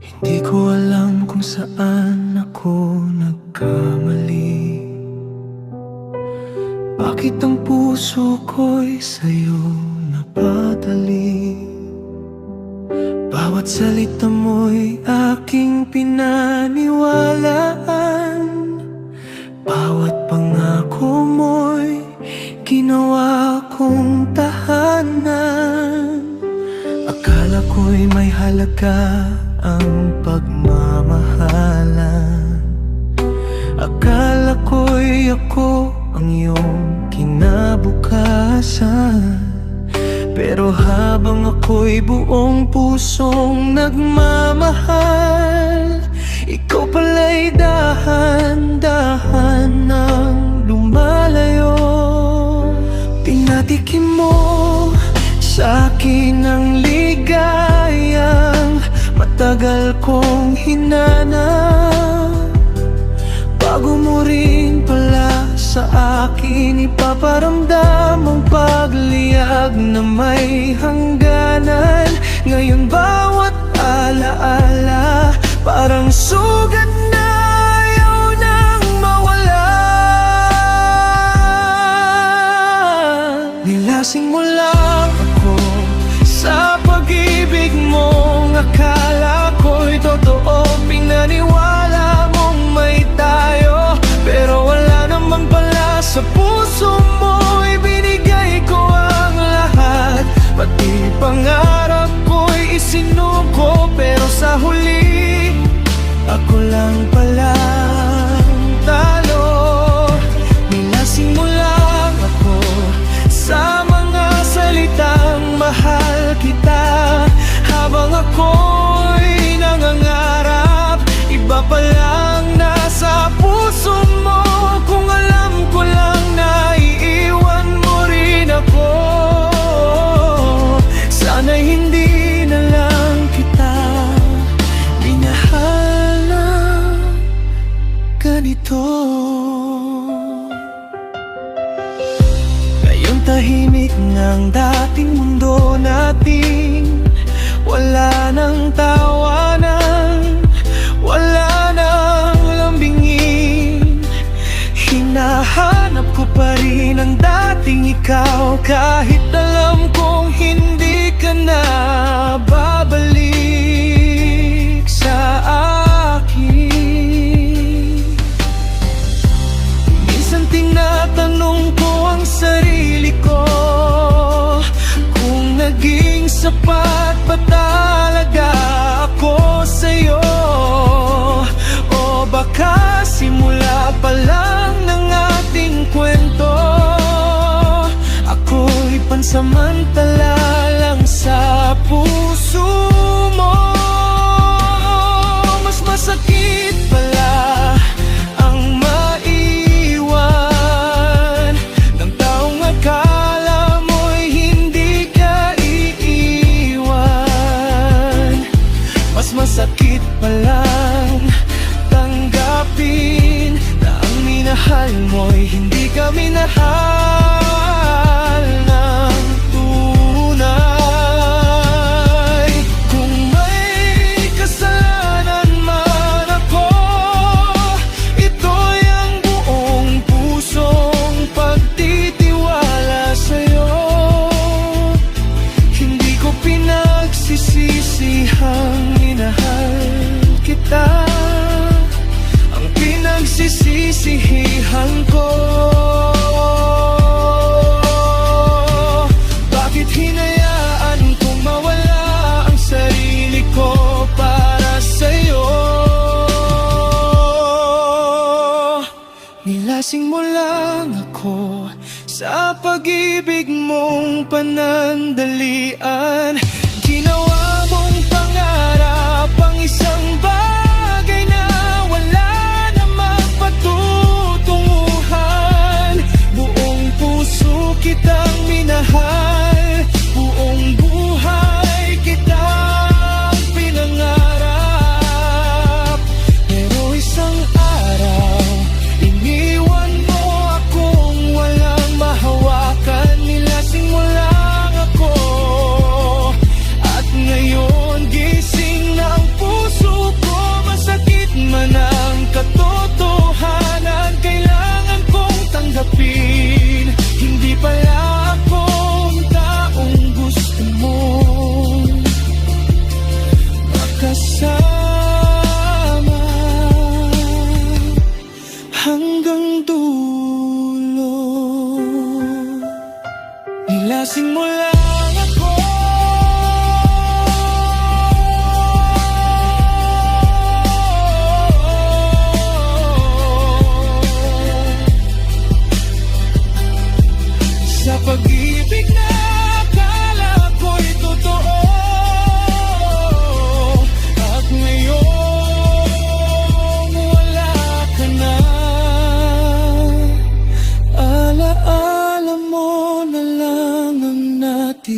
Di ko alam kung saan ako nagkamali. Bakit ang puso ko'y sa'yo napadali? Bawat salita mo'y aking pinaniwalaan. Bawat pangako mo'y ginawa kong tahanan. Akala ko'y may halaga ang pagmamahalan. Akala ko'y ako ang iyong kinabukasan. Pero habang ako'y buong pusong nagmamahal, ikaw pala'y dahan-dahan nang lumalayo. Pinatikim mo sa'kin ang ligayang matagal kong hinanap. Bago mo rin pala sa akin ipaparamdam ang pagliyag na may hangganan. Ngayon bawat alaala parang sugat na ayaw nang mawala. Nilasing mo lang ako sa pag-ibig mong akala ko'y totoo. Pinaniwala mong may tayo, pero wala naman pala. Sa puso mo ibinigay ko ang lahat, pati pangarap ko'y isinuko. Pero sa huli ako lang pala talo. Nilasing mo lang ako sa mga salitang mahal kita. Habang ako'y nangangarap, iba pa lang nasa puso mo. Kung alam ko lang na iiwan mo rin ako, sana'y hindi na lang kita minahal na ganito. Ngayon tahimik ng dating mundo natin. Wala nang tawanan, wala nang lambingin. Hinahanap ko pa rin ang dating ikaw, kahit alam kong hindi ka na babalik sa akin. Minsan tinatanong ko ang sarili ko kung naging sapat pa talaga ako sa'yo, o baka simula pa lang ng ating kwento ako'y pansamantala lang sa puso mo. Mas masakit pala ang maiwan ng taong akala mo'y hindi ka iiwan. Mas masakit palang tanggapin na ang minahal mo'y hindi ka minahal ng tunay. Kung may kasalanan man ako, ito'y ang buong pusong pagtitiwala sa'yo. Hindi ko pinagsisisihang minahal kita, ang pinagsisisihan ko. Bakit hinayaan kong mawala ang sarili ko para sa'yo? Nilasing mo lang ako sa pag-ibig mong panandalian. Ginawa mong pangarap ang isang bagay na wala namang patutunguhan. Buong puso kitang minahal, buong buhay kitang pinangarap. Pero isang araw iniwan mo akong walang mahawakan. Nilasing mo lang ako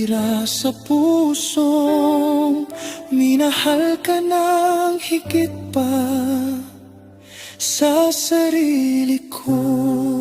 nakatira sa pusong minahal ka ng higit pa sa sarili ko.